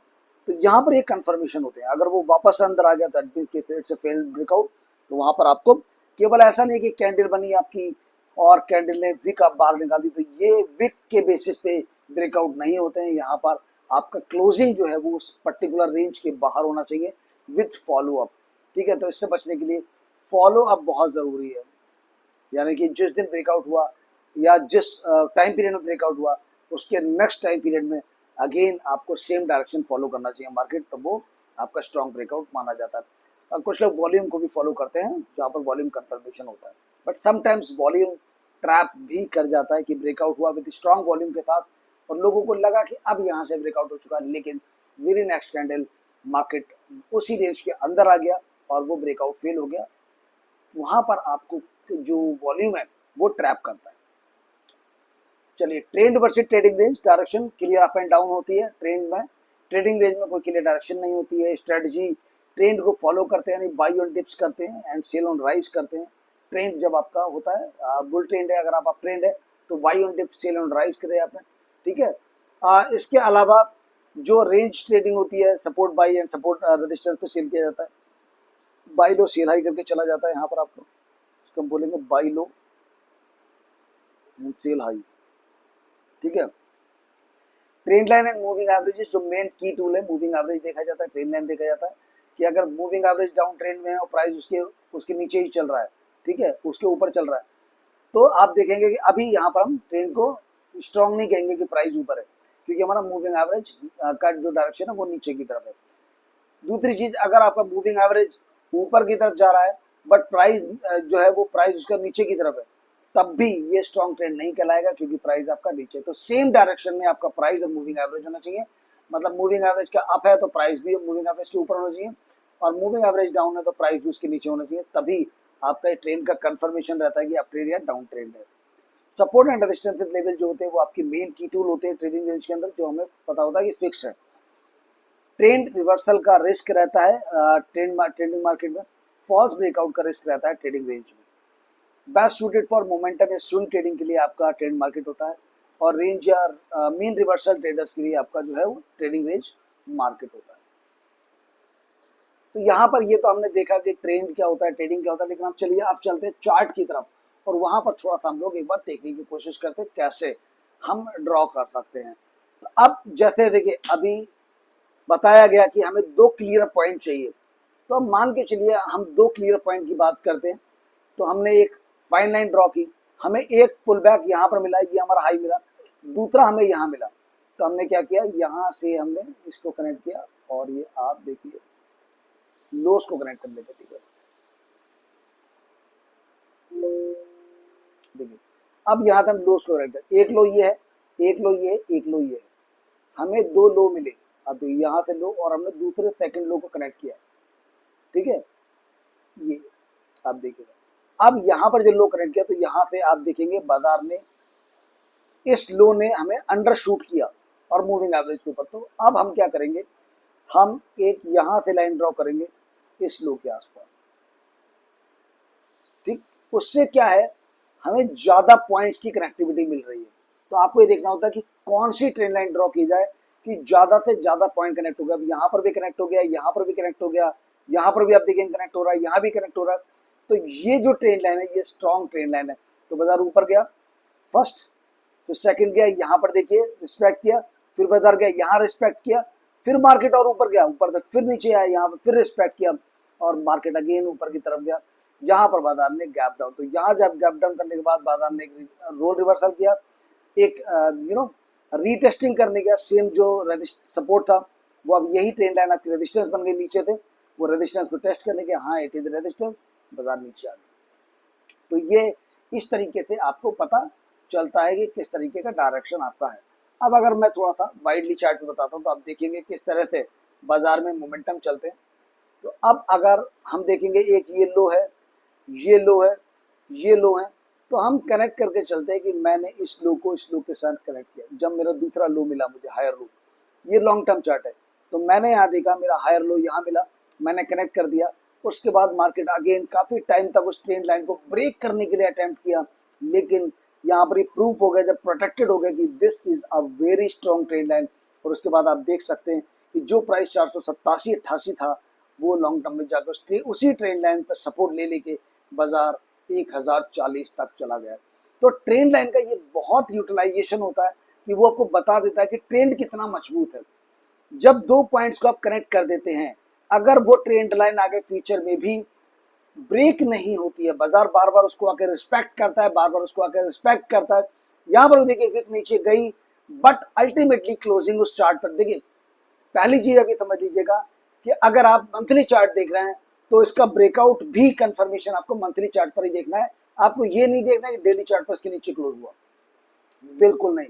तो यहाँ पर एक कंफर्मेशन होते हैं, अगर वो वापस अंदर आ गया तो इट्स अ फेल्ड ब्रेकआउट। तो वहाँ पर आपको केवल ऐसा नहीं कि कैंडल बनी आपकी और कैंडल ने विक आप बाहर निकाल दी, तो ये विक के बेसिस पे ब्रेकआउट नहीं होते हैं। यहाँ पर आपका क्लोजिंग जो है वो उस पर्टिकुलर रेंज के बाहर होना चाहिए विथ फॉलो अप। ठीक है, तो इससे बचने के लिए फॉलो अप बहुत ज़रूरी है। यानी कि जिस दिन ब्रेकआउट हुआ या जिस टाइम पीरियड में ब्रेकआउट हुआ उसके नेक्स्ट टाइम पीरियड में अगेन आपको सेम डायरेक्शन फॉलो करना चाहिए मार्केट, तो वो आपका स्ट्रॉन्ग ब्रेकआउट माना जाता है। कुछ लोग वॉल्यूम को भी फॉलो करते हैं जहाँ पर वॉल्यूम कंफर्मेशन होता है, बट समटाइम्स वॉल्यूम ट्रैप भी कर जाता है कि ब्रेकआउट हुआ विद स्ट्रॉन्ग वॉल्यूम के साथ और लोगों को लगा कि अब यहाँ से ब्रेकआउट हो चुका है, लेकिन वेरी नेक्स्ट कैंडल मार्केट उसी रेंज के अंदर आ गया और वो ब्रेकआउट फेल हो गया। वहां पर आपको जो वॉल्यूम है वो ट्रैप करता है। चलिए trend versus trading range, direction clear up and down होती है ट्रेंड में, ट्रेडिंग रेंज में कोई क्लियर डायरेक्शन नहीं होती है। स्ट्रेटजी ट्रेंड को फॉलो करते हैं, यानी बाई ऑन डिप्स करते हैं एंड सेल ऑन राइज करते हैं। ट्रेंड जब आपका होता है बुल ट्रेंड है, अगर आप अप ट्रेंड है तो buy on dips sell on rise करें आपने। ठीक है, इसके अलावा जो रेंज ट्रेडिंग होती है support by and support resistance पे सेल किया जाता है, बाई लो सेल हाई करके चला जाता है। यहाँ पर आपको इसको हम बोलेंगे buy low and sell high. ठीक है, trend line and moving averages जो मेन की टूल है, मूविंग एवरेज देखा जाता है, ट्रेंड लाइन देखा जाता है कि अगर मूविंग एवरेज डाउन ट्रेंड में है और प्राइस उसके नीचे ही चल रहा है, ठीक है, उसके ऊपर चल रहा है, तो आप देखेंगे कि अभी यहाँ पर हम ट्रेंड को स्ट्रॉन्ग नहीं कहेंगे कि प्राइस ऊपर है, क्योंकि हमारा मूविंग एवरेज का जो डायरेक्शन है वो नीचे की तरफ है। दूसरी चीज, अगर आपका मूविंग एवरेज ऊपर की तरफ जा रहा है बट प्राइस जो है वो प्राइस उसका नीचे की तरफ है, तब भी ये स्ट्रॉन्ग ट्रेंड नहीं कहलाएगा क्योंकि प्राइस आपका नीचे। तो सेम डायरेक्शन में आपका प्राइस और मूविंग एवरेज होना चाहिए। मतलब मूविंग एवरेज का अप है तो प्राइस भी मूविंग एवरेज के ऊपर होना चाहिए और मूविंग एवरेज डाउन है तो प्राइस भी उसके नीचे होना चाहिए, तभी आपका ट्रेंड का कंफर्मेशन रहता है कि आप ट्रेंड या डाउन ट्रेंड है। सपोर्ट एंड रेजिस्टेंस लेवल जो होते हैं वो आपकी मेन की टूल होते हैं ट्रेडिंग रेंज के अंदर, जो हमें पता होता है कि फिक्स है। ट्रेंड रिवर्सल का रिस्क रहता है ट्रेंडिंग मार्केट में, फॉल्स ब्रेकआउट का रिस्क रहता है ट्रेडिंग रेंज में। बेस्ट सूटेड फॉर मोमेंटम या स्विंग ट्रेडिंग के लिए आपका ट्रेंड मार्केट होता है और रेंज या मीन रिवर्सल ट्रेडर्स के लिए आपका जो है वो ट्रेडिंग रेंज मार्केट होता है। तो यहाँ पर ये तो हमने देखा कि ट्रेंड क्या होता है, ट्रेडिंग क्या होता है, लेकिन अब चलिए आप चलते हैं चार्ट की तरफ और वहां पर थोड़ा सा हम लोग एक बार देखने की कोशिश करते हैं कैसे हम ड्रॉ कर सकते हैं। तो अब जैसे देखिए अभी बताया गया कि हमें दो क्लियर पॉइंट चाहिए, तो अब मान के चलिए हम दो क्लियर पॉइंट की बात करते हैं। तो हमने एक फाइन लाइन ड्रॉ की, हमें एक पुल बैक यहाँ पर मिला, ये हमारा हाई मिला, दूसरा हमें यहाँ मिला, तो हमने क्या किया, यहाँ से हमने इसको कनेक्ट किया और ये आप देखिए लोस को कनेक्ट कर लेते। ठीक है, देखिए अब यहाँ से हम लोस को कनेक्ट कर, एक लो ये है, एक लो ये है, एक लो ये है, हमें दो लो मिले। अब यहाँ से लो और हमने दूसरे सेकंड लो को कनेक्ट किया। ठीक है, ये आप देखिएगा अब यहाँ पर जो लो कनेक्ट किया तो यहाँ पे आप देखेंगे बाजार ने इस लो ने हमें अंडर शूट किया और मूविंग एवरेज के ऊपर। तो अब हम क्या करेंगे, हम एक यहाँ से लाइन ड्रॉ करेंगे इस लो के आसपास। ठीक, उससे क्या है, हमें ज्यादा पॉइंट्स की कनेक्टिविटी मिल रही है। तो आपको ये देखना होता है कि कौन सी ट्रेंड लाइन ड्रॉ की जाए कि ज्यादा से ज्यादा पॉइंट कनेक्ट हो गया। अब यहाँ पर भी कनेक्ट हो गया, यहाँ पर भी कनेक्ट हो गया, यहाँ पर भी आप देखेंगे कनेक्ट हो रहा है, यहाँ भी कनेक्ट हो रहा है। तो ये जो ट्रेंड लाइन है ये स्ट्रॉन्ग ट्रेंड लाइन है। तो बाजार ऊपर गया फर्स्ट, फिर सेकंड गया, यहाँ पर देखिए रिस्पेक्ट किया, फिर बाजार गया यहाँ रिस्पेक्ट किया, फिर मार्केट और ऊपर गया, ऊपर तक फिर नीचे आया, यहाँ पर फिर रिस्पेक्ट किया और मार्केट अगेन ऊपर की तरफ गया, जहां पर बाजार ने गैप डाउन। तो यहाँ जब गैप डाउन करने के बाद बाजार ने एक रोल रिवर्सल किया, एक रीटेस्टिंग करने गया, सेम जो सपोर्ट था वो अब यही ट्रेंड लाइन आपकी रेजिस्टेंस बन गई, नीचे थे वो रेजिस्टेंस को टेस्ट करने के, हाँ इट इज रेजिस्टेंस, बाजार नीचे आ गया। तो ये इस तरीके से आपको पता चलता है कि किस तरीके का डायरेक्शन आपका है। अब अगर मैं थोड़ा सा वाइडली चार्ट में बताता हूँ तो आप देखेंगे किस तरह से बाजार में मोमेंटम चलते हैं। तो अब अगर हम देखेंगे एक ये लो है, ये लो है, ये लो है, तो हम कनेक्ट करके चलते हैं कि मैंने इस लो को इस लो के साथ कनेक्ट किया। जब मेरा दूसरा लो मिला मुझे, हायर लो, ये लॉन्ग टर्म चार्ट है, तो मैंने यहाँ देखा मेरा हायर लो यहाँ मिला, मैंने कनेक्ट कर दिया। उसके बाद मार्केट अगेन काफ़ी टाइम तक उस ट्रेंड लाइन को ब्रेक करने के लिए अटेम्प्ट किया, लेकिन यहाँ पर ही प्रूफ हो गया, जब प्रोटेक्टेड हो गया कि this is a very strong trend line. और उसके बाद आप देख सकते हैं कि जो प्राइस 487-88 था, वो लॉन्ग टर्म में जाकर उसी ट्रेंड लाइन पर सपोर्ट ले लेके बाजार 1040 तक चला गया। तो ट्रेंड लाइन का ये बहुत यूटिलाइजेशन होता है कि वो आपको बता देता है कि ट्रेंड कितना मजबूत है। जब दो पॉइंट्स को आप कनेक्ट कर देते हैं, अगर वो ट्रेंड लाइन आगे फ्यूचर में भी ब्रेक नहीं होती है, बाजार बार बार उसको आके रिस्पेक्ट करता है, बार बार उसको आके रिस्पेक्ट करता है। यहाँ पर देखिए फिर नीचे गई, बट अल्टीमेटली क्लोजिंग उस चार्ट पर, देखिए पहली चीज अभी समझ लीजिएगा कि अगर आप मंथली चार्ट देख रहे हैं तो इसका ब्रेकआउट भी कंफर्मेशन आपको मंथली चार्ट पर ही देखना है। आपको ये नहीं देखना है कि डेली चार्ट पर इसके नीचे क्लोज हुआ, बिल्कुल नहीं,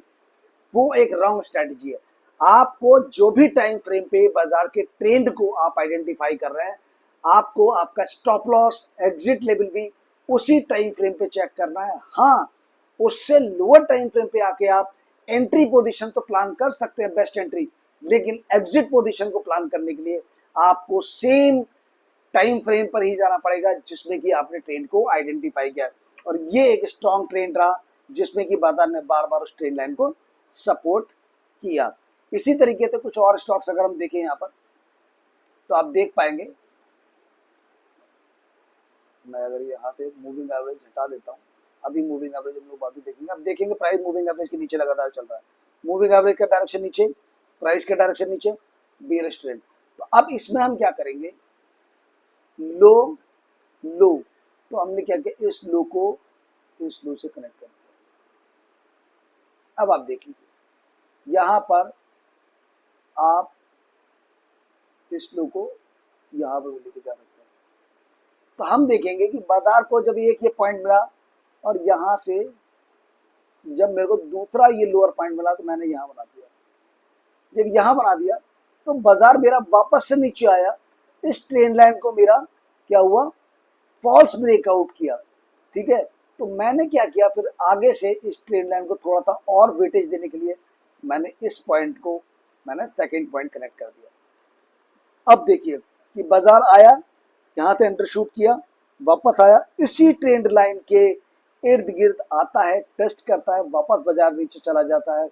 वो एक रॉन्ग स्ट्रेटजी है। आपको जो भी टाइम फ्रेम पे बाजार के ट्रेंड को आप आइडेंटिफाई कर रहे हैं, आपको आपका स्टॉप लॉस एग्जिट लेवल भी उसी टाइम फ्रेम पे चेक करना है। हाँ, उससे लोअर टाइम फ्रेम पे आके आप एंट्री पोजीशन तो प्लान कर सकते हैं, बेस्ट एंट्री, लेकिन एग्जिट पोजीशन को प्लान करने के लिए आपको सेम टाइम फ्रेम पर ही जाना पड़ेगा जिसमें कि आपने ट्रेंड को आइडेंटिफाई किया। और ये एक स्ट्रॉन्ग ट्रेंड रहा जिसमें कि बाजार ने बार बार उस ट्रेंड लाइन को सपोर्ट किया। इसी तरीके से कुछ और स्टॉक्स अगर हम देखें यहाँ पर, तो आप देख पाएंगे, मैं अगर यहाँ पे मूविंग एवरेज हटा देता हूँ, अभी मूविंग एवरेज हम लोग बाकी देखेंगे। अब देखेंगे प्राइस मूविंग एवरेज के नीचे लगातार चल रहा है, मूविंग एवरेज का डायरेक्शन नीचे, प्राइस का डायरेक्शन नीचे, बेयरिश ट्रेंड। तो अब इसमें हम क्या करेंगे, लो लो, तो हमने क्या किया, इस लो को इस लो से कनेक्ट कर दिया। अब आप देख लीजिए यहाँ पर आप इस लो को यहाँ पर लेके जा सकते हैं। तो हम देखेंगे कि बाजार को जब एक ये पॉइंट मिला और यहाँ से जब मेरे को दूसरा ये लोअर पॉइंट मिला, तो मैंने यहाँ बना दिया। जब यहाँ बना दिया तो बाजार मेरा वापस से नीचे आया, इस ट्रेंड लाइन को मेरा क्या हुआ, फॉल्स ब्रेकआउट किया, ठीक है। तो मैंने क्या किया, फिर आगे से इस ट्रेंड लाइन को थोड़ा सा और वेटेज देने के लिए मैंने इस पॉइंट को मैंने सेकंड पॉइंट कनेक्ट कर दिया। अब देखिए कि बाजार आया, यहाँ से एंटर शूट किया, वापस आया, इसी ट्रेंड लाइन के इर्द गिर्द आता है, टेस्ट करता है, वापस बाजार नीचे चला जाता है,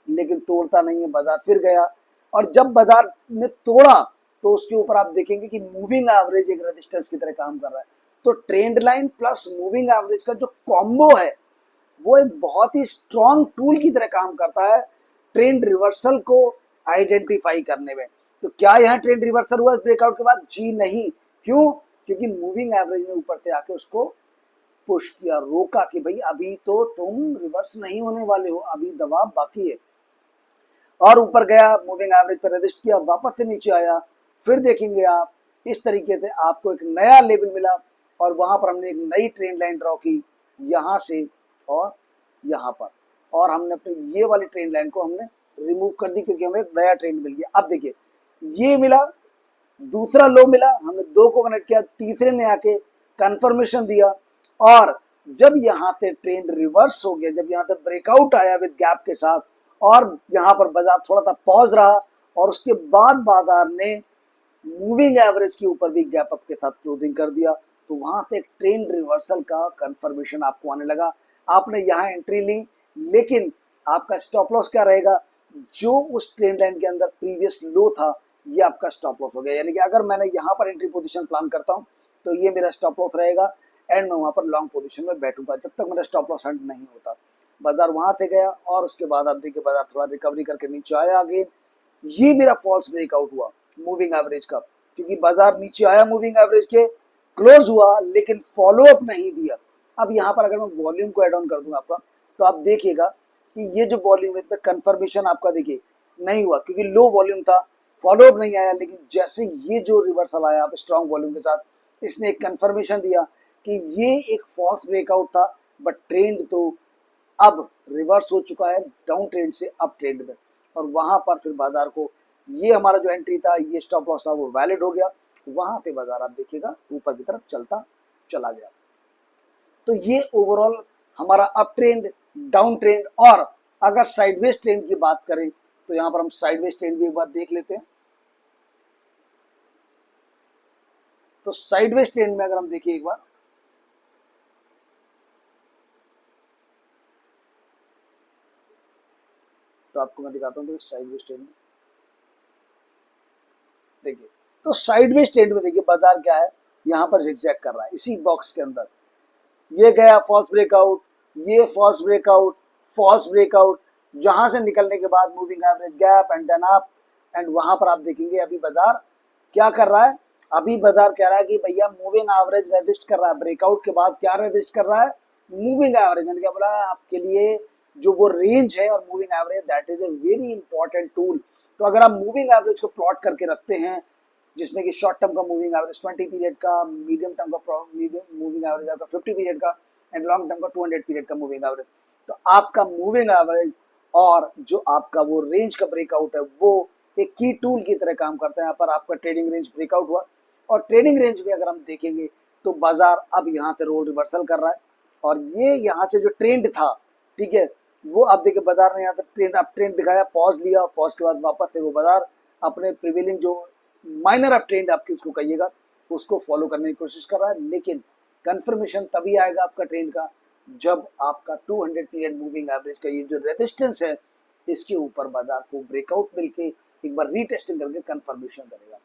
लेकिन तोड़ता नहीं है, बाजार फिर गया। और जब बाजार ने तोड़ा तो उसके ऊपर आप देखेंगे कि मूविंग एवरेज एक रेजिस्टेंस की तरह काम कर रहा है। तो trend line plus moving average का जो कॉम्बो है, वो एक बहुत ही स्ट्रॉन्ग टूल की तरह काम करता है ट्रेंड रिवर्सल को आइडेंटिफाई करने में। तो क्या यहाँ ट्रेंड रिवर्सल हुआ इस ब्रेकआउट के बाद? जी नहीं। क्यों? क्योंकि मूविंग एवरेज ने ऊपर से आके उसको पुश किया, रोका कि भाई अभी तो तुम रिवर्स नहीं होने वाले हो, अभी दबाव बाकी है। और ऊपर गया, मूविंग एवरेज पर रेजिस्ट किया, वापस से नीचे आया। फिर देखेंगे आप इस तरीके से आपको एक नया लेवल मिला और वहां पर हमने एक नई ट्रेंड लाइन ड्रॉ की, यहाँ से और यहाँ पर, और हमने अपने ये वाली ट्रेंड लाइन को हमने रिमूव कर दी क्योंकि हमें नया ट्रेंड मिल गया। अब देखिए ये मिला, दूसरा लो मिला, हमने दो को कनेक्ट किया, तीसरे ने आके कंफर्मेशन दिया, और जब यहाँ से ट्रेंड रिवर्स हो गया, जब यहाँ से ब्रेकआउट आया विद गैप के साथ, और यहाँ पर बाजार थोड़ा सा पॉज रहा, और उसके बाद बाजार ने मूविंग एवरेज के ऊपर भी गैप अप के साथ क्लोजिंग कर दिया। तो वहां से एक ट्रेंड रिवर्सल का कंफर्मेशन आपको आने लगा। आपने यहाँ एंट्री ली, लेकिन आपका स्टॉप लॉस क्या रहेगा, जो उस ट्रेंड लाइन के अंदर प्रीवियस लो था, ये आपका स्टॉप लॉस हो गया। यानी कि अगर मैंने यहाँ पर एंट्री पोजीशन प्लान करता हूँ तो ये मेरा स्टॉप लॉस रहेगा, एंड मैं वहाँ पर लॉन्ग पोजीशन में बैठूंगा जब तक मेरा स्टॉप लॉस हंट नहीं होता। बाजार वहां से गया और उसके बाद आप देखिए बाजार थोड़ा रिकवरी करके नीचे आया अगेन। ये मेरा फॉल्स ब्रेकआउट हुआ मूविंग एवरेज का, क्योंकि बाजार नीचे आया मूविंग एवरेज के, क्लोज हुआ, लेकिन फॉलो अप नहीं दिया। अब यहाँ पर अगर मैं वॉल्यूम को एड ऑन कर दूं आपका, तो आप देखिएगा कि ये जो वॉल्यूम है इसमें कंफर्मेशन आपका देखिए नहीं हुआ, क्योंकि लो वॉल्यूम था, फॉलो अप नहीं आया। लेकिन जैसे ये जो रिवर्सल आया आप स्ट्रॉन्ग वॉल्यूम के साथ, इसने एक कंफर्मेशन दिया कि ये एक फॉल्स ब्रेकआउट था, बट ट्रेंड तो अब रिवर्स हो चुका है डाउन ट्रेंड से अप ट्रेंड में। और वहां पर फिर बाजार को ये हमारा जो एंट्री था, ये स्टॉप लॉस था, वो वैलिड हो गया, वहां पे बाजार आप देखिएगा ऊपर की तरफ चलता चला गया। तो ये ओवरऑल हमारा अप ट्रेंड, डाउन ट्रेंड, और अगर साइडवेज ट्रेंड की बात करें तो यहां पर हम साइडवेज ट्रेंड भी एक बार देख लेते हैं। तो साइडवेज ट्रेंड में अगर हम देखिए एक बार, तो आपको मैं दिखाता हूं। तो साइडवेज ट्रेंड में देखिए, तो साइडवेज ट्रेंड में देखिए बाजार क्या है, यहां पर जिगजैग कर रहा है इसी बॉक्स के अंदर। ये गया फॉल्स ब्रेकआउट, ये फॉल्स ब्रेकआउट, फॉल्स ब्रेकआउट, जहां से निकलने के बाद moving average gap and then up, and वहां पर आप देखेंगे अभी बाजार क्या कर रहा है। अभी बाजार कह रहा है कि भैया मूविंग एवरेज रेजिस्ट कर रहा है। ब्रेकआउट के बाद क्या रेजिस्ट कर रहा है, मूविंग एवरेज। मैंने क्या बोला आपके लिए, जो वो रेंज है और moving average, that is a very important tool. तो अगर आप मूविंग एवरेज को प्लॉट करके रखते हैं, जिसमें कि शॉर्ट टर्म का मूविंग एवरेज 20 पीरियड का, मीडियम टर्म का मूविंग एवरेज आपका 50 पीरियड का, एंड लॉन्ग टर्म का 200 पीरियड का मूविंग एवरेज, तो आपका मूविंग एवरेज और जो आपका वो रेंज का ब्रेकआउट है वो एक की टूल की तरह काम करता है। यहाँ पर आपका ट्रेडिंग रेंज ब्रेकआउट हुआ, और ट्रेडिंग रेंज में अगर हम देखेंगे तो बाजार अब यहाँ से रोल रिवर्सल कर रहा है, और ये यहाँ से जो ट्रेंड था, ठीक है, वो आप देखिए बाजार ने यहाँ तक ट्रेंड अप ट्रेंड दिखाया, पॉज लिया, पॉज के बाद वापस से वो बाजार अपने प्रिवेलिंग जो माइनर अप ट्रेंड आपके उसको कहिएगा उसको फॉलो करने की कोशिश कर रहा है। लेकिन कंफर्मेशन तभी आएगा आपका ट्रेंड का जब आपका 200 पीरियड मूविंग एवरेज का ये जो रेजिस्टेंस है इसके ऊपर बाजार को ब्रेकआउट मिलके एक बार रीटेस्टिंग करके कंफर्मेशन करेगा।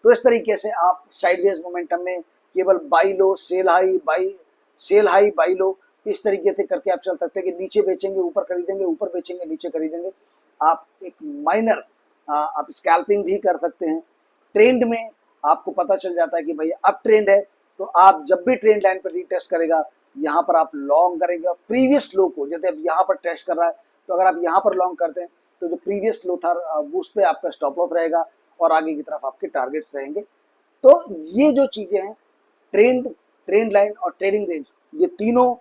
तो इस तरीके से आप साइडवेज मोमेंटम में केवल buy low sell high, buy sell high buy low, इस तरीके से करके आप चल सकते हैं कि नीचे बेचेंगे ऊपर खरीदेंगे, ऊपर बेचेंगे नीचे खरीदेंगे। आप एक माइनर आप स्कैल्पिंग भी कर सकते हैं। ट्रेंड में आपको पता चल जाता है कि भाई अप ट्रेंड है, तो आप जब भी ट्रेंड लाइन पर रीटेस्ट करेगा यहाँ पर आप लॉन्ग करेंगे, प्रीवियस लो को, जैसे अब यहाँ पर टेस्ट कर रहा है तो अगर आप यहाँ पर लॉन्ग करते हैं तो जो प्रीवियस लो था उस पर आपका स्टॉप लॉस रहेगा और आगे की तरफ आपके टारगेट्स रहेंगे। तो ये जो चीजें हैं, ट्रेंड, ट्रेंड लाइन और ट्रेडिंग रेंज, ये तीनों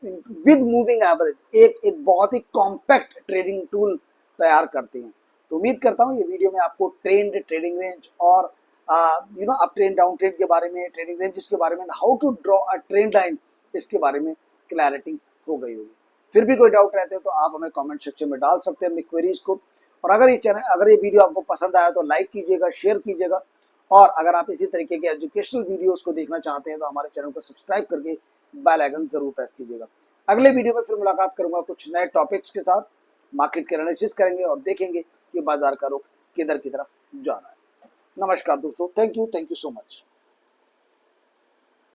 विद मूविंग एवरेज एक बहुत ही कॉम्पैक्ट ट्रेडिंग टूल तैयार करते हैं। तो उम्मीद करता हूँ ये वीडियो में आपको ट्रेंड, ट्रेडिंग रेंज और अप ट्रेंड डाउन ट्रेंड के बारे में, ट्रेडिंग रेंजेस के बारे में, how to draw a trend line, इसके बारे में क्लैरिटी हो गई होगी। फिर भी कोई डाउट रहते हैं तो आप हमें कमेंट सेक्शन में डाल सकते हैं अपनी क्वेरीज को। और अगर ये वीडियो आपको पसंद आया तो लाइक कीजिएगा, शेयर कीजिएगा, और अगर आप इसी तरीके के एजुकेशनल वीडियोस को देखना चाहते हैं तो हमारे चैनल को सब्सक्राइब करके बेल आइकन जरूर प्रेस कीजिएगा। अगले वीडियो में फिर मुलाकात करूंगा कुछ नए टॉपिक्स के साथ। मार्केट के एनालिसिस करेंगे और देखेंगे कि बाजार का रुख किधर की तरफ जा रहा है। नमस्कार दोस्तों, थैंक यू सो मच।